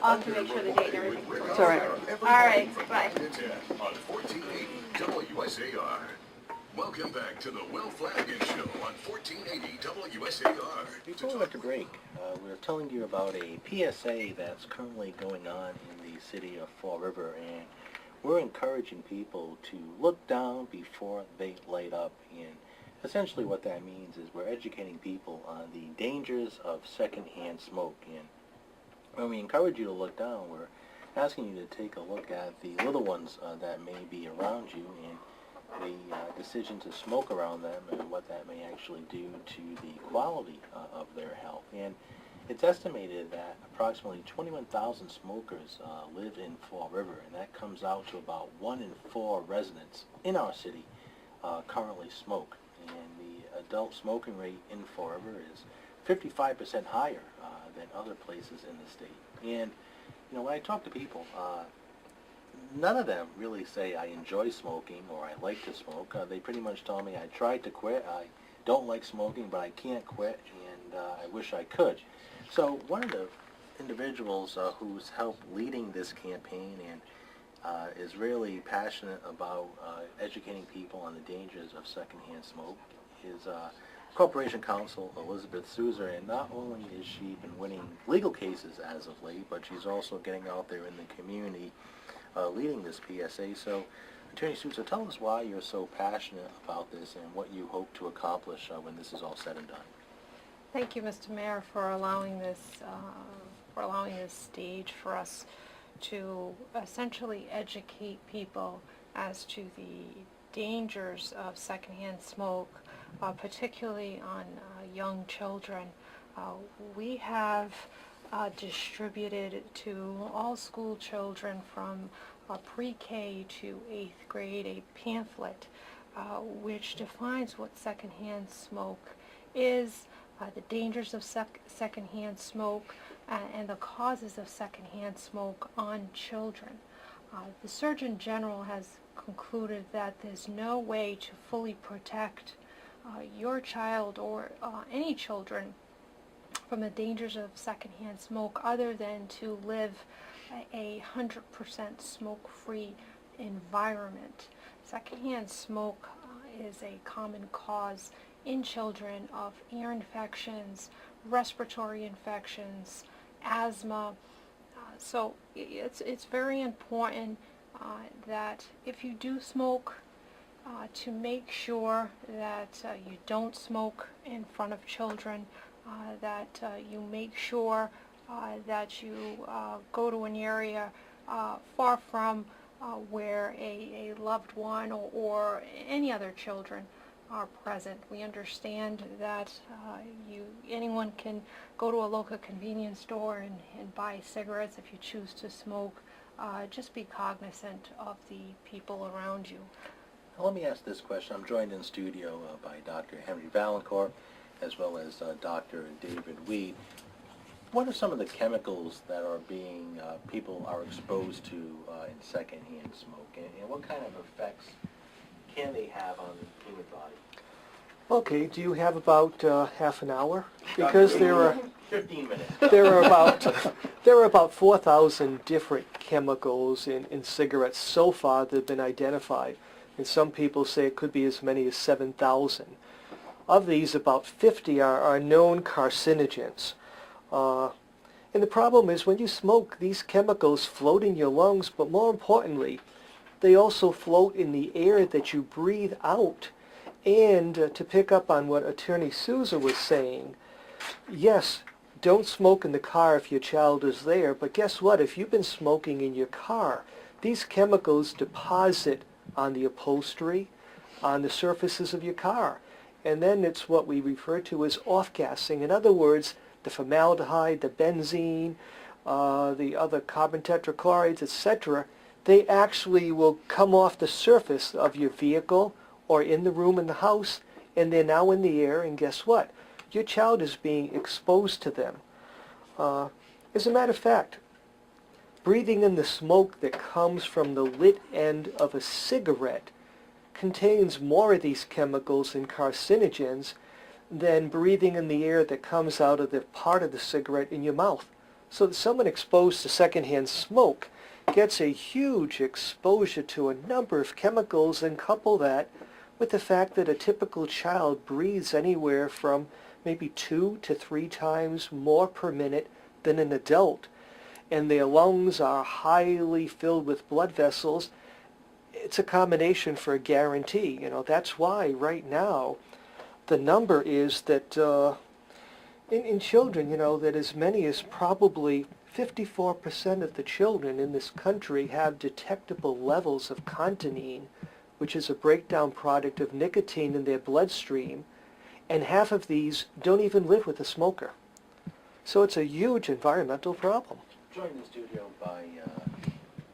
I'll have to make sure the date and everything. It's all right. All right, bye. On 1480 WSAR. Welcome back to the Will Flanagan Show on 1480 WSAR. Before we went to break, we were telling you about a PSA that's currently going on in the city of Fall River, and we're encouraging people to look down before they light up. And essentially what that means is we're educating people on the dangers of secondhand smoke. And when we encourage you to look down, we're asking you to take a look at the little ones that may be around you and the decision to smoke around them and what that may actually do to the quality of their health. And it's estimated that approximately 21,000 smokers live in Fall River, and that comes out to about 1 in 4 residents in our city currently smoke. And the adult smoking rate in Fall River is 55% higher than other places in the state. And you know, when I talk to people, none of them really say I enjoy smoking or I like to smoke. They pretty much tell me I tried to quit, I don't like smoking, but I can't quit, and I wish I could. So one of the individuals who's helped leading this campaign and is really passionate about educating people on the dangers of secondhand smoke is Corporation Counsel Elizabeth Sousa, and not only has she been winning legal cases as of late, but she's also getting out there in the community leading this PSA. So, Attorney Sousa, tell us why you're so passionate about this and what you hope to accomplish when this is all said and done. Thank you, Mr. Mayor, for allowing this stage for us to essentially educate people as to the dangers of secondhand smoke, particularly on young children. We have distributed to all school children from pre-K to 8th grade a pamphlet which defines what secondhand smoke is, the dangers of secondhand smoke, and the causes of secondhand smoke on children. The Surgeon General has concluded that there's no way to fully protect your child or any children from the dangers of secondhand smoke other than to live a 100% smoke-free environment. Secondhand smoke is a common cause in children of ear infections, respiratory infections, asthma. So it's very important that if you do smoke, to make sure that you don't smoke in front of children, that you make sure that you go to an area far from where a loved one or any other children are present. We understand that anyone can go to a local convenience store and buy cigarettes if you choose to smoke. Just be cognizant of the people around you. Now, let me ask this question. I'm joined in studio by Dr. Henry Vaillancourt as well as Dr. David Weed. What are some of the chemicals that are being people are exposed to in secondhand smoke, and what kind of effects can they have on the human body? Okay, do you have about half an hour? Because there are 15 minutes. there are about 4,000 different chemicals in cigarettes so far that have been identified, and some people say it could be as many as 7,000. Of these, about 50 are known carcinogens. And the problem is when you smoke, these chemicals float in your lungs, but more importantly, they also float in the air that you breathe out. And to pick up on what Attorney Sousa was saying, yes, don't smoke in the car if your child is there, but guess what? If you've been smoking in your car, these chemicals deposit on the upholstery, on the surfaces of your car. And then it's what we refer to as off-gassing. In other words, the formaldehyde, the benzene, the other carbon tetrachlorides, etc., they actually will come off the surface of your vehicle or in the room in the house, and they're now in the air, and guess what? Your child is being exposed to them. As a matter of fact, breathing in the smoke that comes from the lit end of a cigarette contains more of these chemicals and carcinogens than breathing in the air that comes out of the part of the cigarette in your mouth. So that someone exposed to secondhand smoke gets a huge exposure to a number of chemicals, and couple that with the fact that a typical child breathes anywhere from maybe 2 to 3 times more per minute than an adult, and their lungs are highly filled with blood vessels. It's a combination for a guarantee. That's why right now the number is that in children, that as many as probably 54% of the children in this country have detectable levels of contanine, which is a breakdown product of nicotine in their bloodstream, and half of these don't even live with a smoker. So it's a huge environmental problem. Joined in the studio by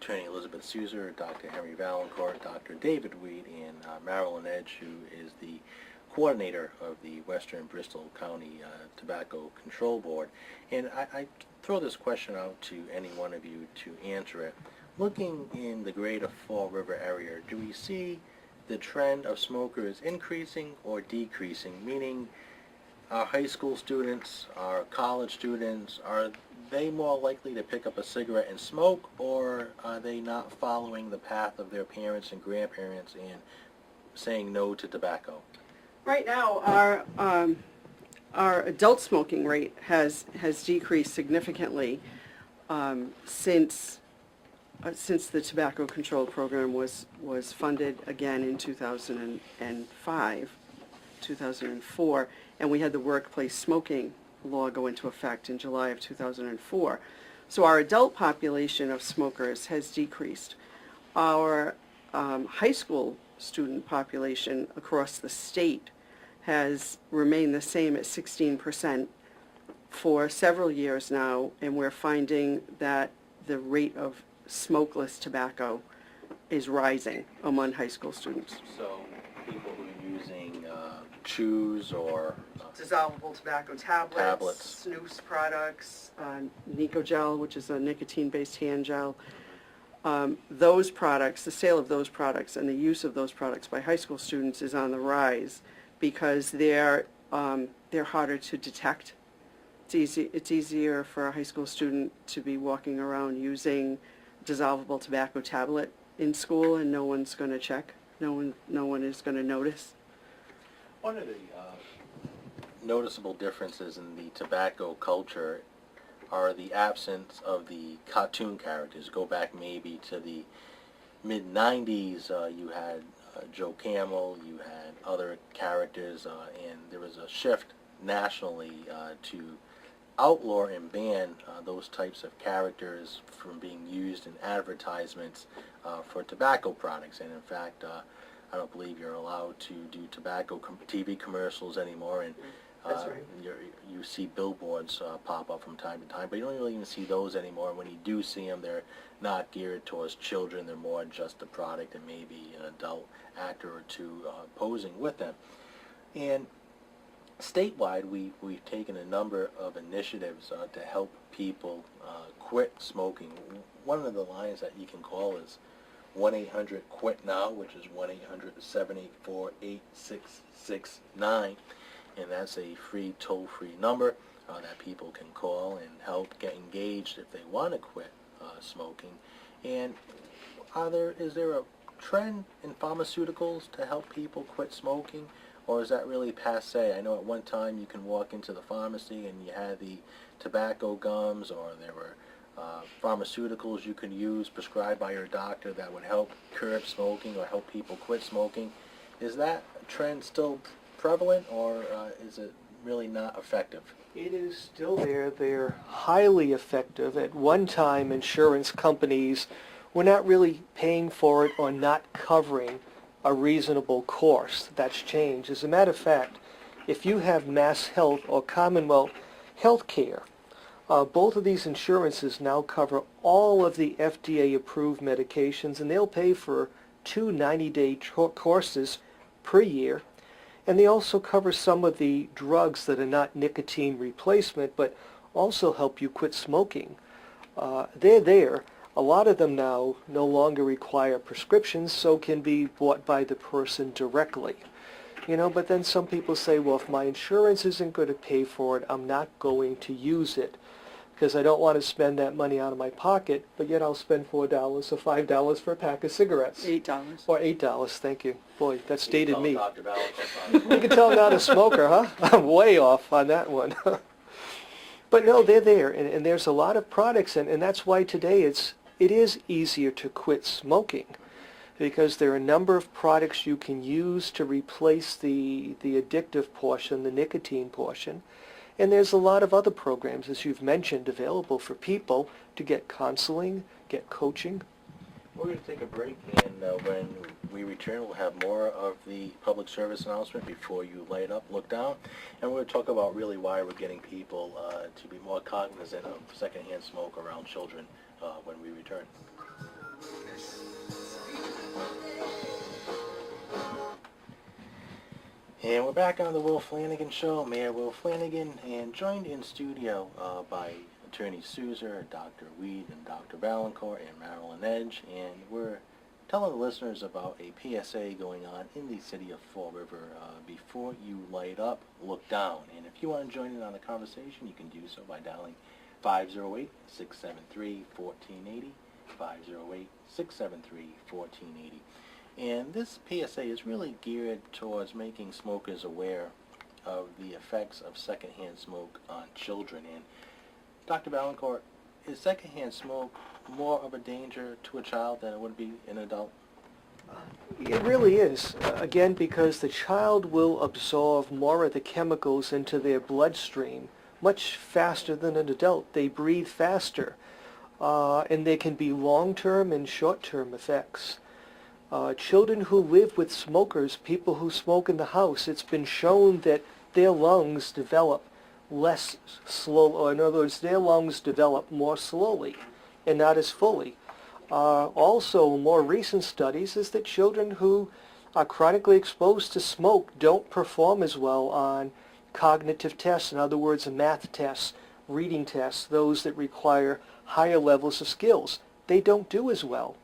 Attorney Elizabeth Sousa, Dr. Henry Vaillancourt, Dr. David Weed, and Marilyn Edge, who is the coordinator of the Western Bristol County Tobacco Control Board. And I throw this question out to any one of you to answer it. Looking in the greater Fall River area, do we see the trend of smokers increasing or decreasing? Meaning, our high school students, our college students, are they more likely to pick up a cigarette and smoke, or are they not following the path of their parents and grandparents and saying no to tobacco? Right now, our adult smoking rate has decreased significantly since the tobacco control program was funded again in 2005, 2004, and we had the workplace smoking law go into effect in July of 2004. So our adult population of smokers has decreased. Our high school student population across the state has remained the same at 16% for several years now, and we're finding that the rate of smokeless tobacco is rising among high school students. So people who are using chews or Dissolvable tobacco tablets, snus products, Nicogel, which is a nicotine-based hand gel. Those products, the sale of those products and the use of those products by high school students is on the rise because they're harder to detect. It's easier for a high school student to be walking around using dissolvable tobacco tablet in school, and no one's going to check. No one is going to notice. One of the noticeable differences in the tobacco culture are the absence of the cartoon characters. Go back maybe to the mid-90s, you had Joe Camel, you had other characters, and there was a shift nationally to outlaw and ban those types of characters from being used in advertisements for tobacco products. And in fact, I don't believe you're allowed to do tobacco TV commercials anymore. And That's right. you see billboards pop up from time to time, but you don't really even see those anymore. When you do see them, they're not geared towards children. They're more just a product and maybe an adult actor or two posing with them. And statewide, we've taken a number of initiatives to help people quit smoking. One of the lines that you can call is 1-800-QUIT-NOW, which is 1-800-784-8669. And that's a free toll-free number that people can call and help get engaged if they want to quit smoking. And is there a trend in pharmaceuticals to help people quit smoking, or is that really passé? I know at one time you can walk into the pharmacy and you had the tobacco gums, or there were pharmaceuticals you could use prescribed by your doctor that would help curb smoking or help people quit smoking. Is that trend still prevalent, or is it really not effective? It is still there. They're highly effective. At one time, insurance companies were not really paying for it or not covering a reasonable course. That's changed. As a matter of fact, if you have Mass Health or Commonwealth Health Care, both of these insurances now cover all of the FDA-approved medications, and they'll pay for 2 90-day courses per year. And they also cover some of the drugs that are not nicotine replacement, but also help you quit smoking. They're there. A lot of them now no longer require prescriptions, so can be bought by the person directly. But then some people say, well, if my insurance isn't going to pay for it, I'm not going to use it. because I don't want to spend that money out of my pocket, but yet I'll spend $4 or $5 for a pack of cigarettes. $8. Or $8, thank you. Boy, that's dated me. Dr. Vaillancourt. You can tell I'm not a smoker, huh? I'm way off on that one. But no, they're there, and there's a lot of products, and that's why today it is easier to quit smoking, because there are a number of products you can use to replace the addictive portion, the nicotine portion. And there's a lot of other programs, as you've mentioned, available for people to get counseling, get coaching. We're going to take a break, and when we return, we'll have more of the public service announcement before you light up, look down, and we're going to talk about really why we're getting people to be more cognizant of secondhand smoke around children when we return. And we're back on the Will Flanagan Show. Mayor Will Flanagan, and joined in studio by Attorney Sousa, Dr. Weed, and Dr. Vaillancourt, and Marilyn Edge, and we're telling the listeners about a PSA going on in the city of Fall River. Before you light up, look down. And if you want to join in on the conversation, you can do so by dialing 508-673-1480, 508-673-1480. And this PSA is really geared towards making smokers aware of the effects of secondhand smoke on children. And Dr. Vaillancourt, is secondhand smoke more of a danger to a child than it would be an adult? It really is, again, because the child will absorb more of the chemicals into their bloodstream much faster than an adult. They breathe faster, and there can be long-term and short-term effects. Children who live with smokers, people who smoke in the house, it's been shown that their lungs develop less slow, or in other words, their lungs develop more slowly and not as fully. Also, more recent studies is that children who are chronically exposed to smoke don't perform as well on cognitive tests, in other words, math tests, reading tests, those that require higher levels of skills. They don't do as well.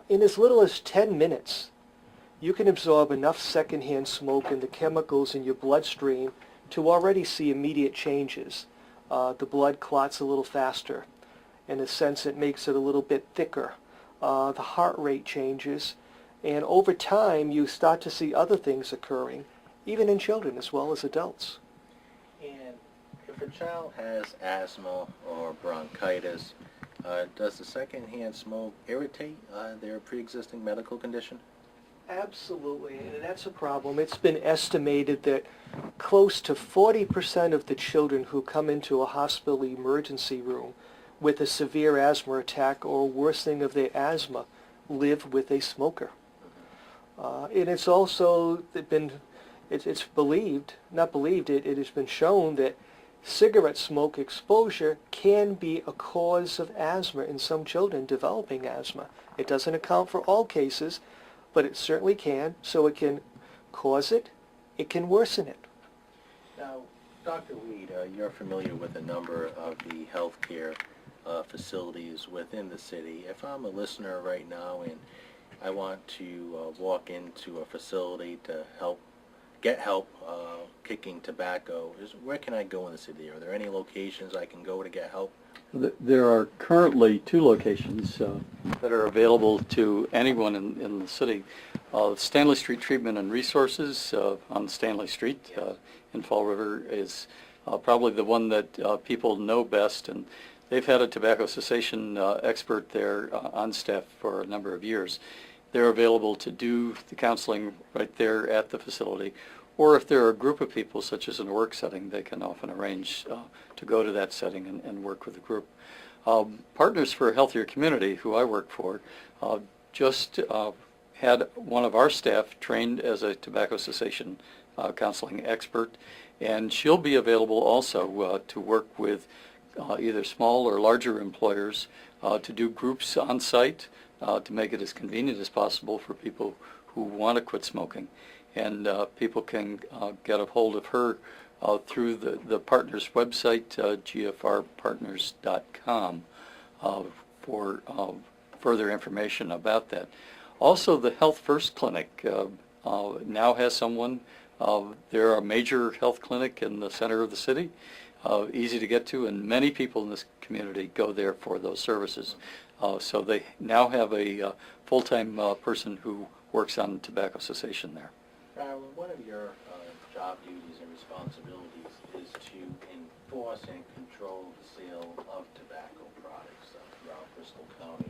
In as little as 10 minutes, you can absorb enough secondhand smoke and the chemicals in your bloodstream to already see immediate changes. The blood clots a little faster. In a sense, it makes it a little bit thicker. The heart rate changes. And over time, you start to see other things occurring, even in children as well as adults. And if a child has asthma or bronchitis, does the secondhand smoke irritate their pre-existing medical condition? Absolutely, and that's a problem. It's been estimated that close to 40% of the children who come into a hospital emergency room with a severe asthma attack or worsening of their asthma live with a smoker. And it's also been, it's believed, not believed, it has been shown that cigarette smoke exposure can be a cause of asthma in some children developing asthma. It doesn't account for all cases, but it certainly can. So it can cause it, it can worsen it. Now, Dr. Weed, you're familiar with a number of the healthcare facilities within the city. If I'm a listener right now and I want to walk into a facility to get help kicking tobacco, where can I go in the city? Are there any locations I can go to get help? There are currently 2 locations that are available to anyone in the city. Stanley Street Treatment and Resources on Stanley Street in Fall River is probably the one that people know best, and they've had a tobacco cessation expert there on staff for a number of years. They're available to do the counseling right there at the facility, or if there are a group of people, such as in a work setting, they can often arrange to go to that setting and work with the group. Partners for a Healthier Community, who I work for, just had one of our staff trained as a tobacco cessation counseling expert, and she'll be available also to work with either small or larger employers to do groups on site to make it as convenient as possible for people who want to quit smoking. And people can get a hold of her through the partners website, gfrpartners.com, for further information about that. Also, the Health First Clinic now has someone. They're a major health clinic in the center of the city. easy to get to, and many people in this community go there for those services. So they now have a full-time person who works on tobacco cessation there. Marilyn, one of your job duties and responsibilities is to enforce and control the sale of tobacco products throughout Bristol County,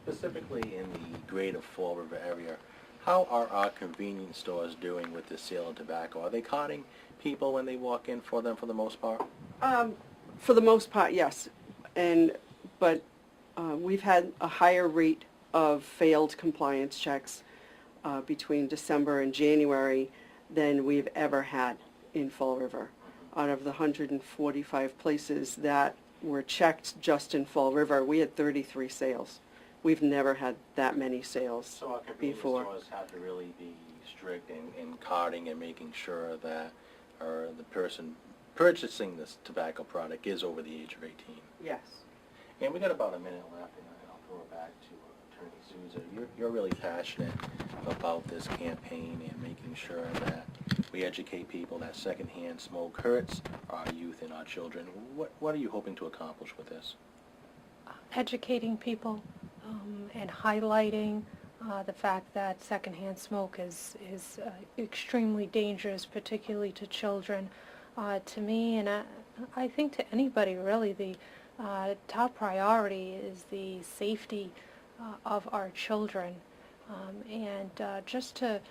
specifically in the greater Fall River area. How are our convenience stores doing with the sale of tobacco? Are they carding people when they walk in for them for the most part? For the most part, yes. But we've had a higher rate of failed compliance checks between December and January than we've ever had in Fall River. Out of the 145 places that were checked just in Fall River, we had 33 sales. We've never had that many sales So our convenience before. stores have to really be strict in carding and making sure that the person purchasing this tobacco product is over the age of 18. Yes. And we got about a minute left, and I'll throw it back to Attorney Sousa. You're really passionate about this campaign and making sure that we educate people that secondhand smoke hurts our youth and our children. What are you hoping to accomplish with this? Educating people and highlighting the fact that secondhand smoke is extremely dangerous, particularly to children. To me, and I think to anybody really, the top priority is the safety of our children, and just to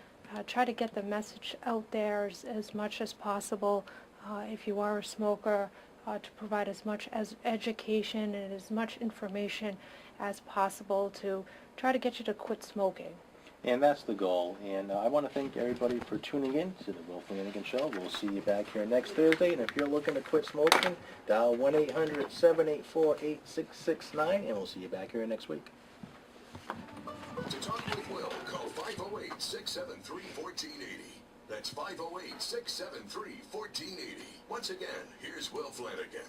try to get the message out there as much as possible. If you are a smoker, to provide as much as education and as much information as possible to try to get you to quit smoking. And that's the goal. And I want to thank everybody for tuning in to the Will Flanagan Show. We'll see you back here next Thursday. And if you're looking to quit smoking, dial 1-800-784-8669, and we'll see you back here next week. To talk with Will, call 508-673-1480. That's 508-673-1480. Once again, here's Will Flanagan.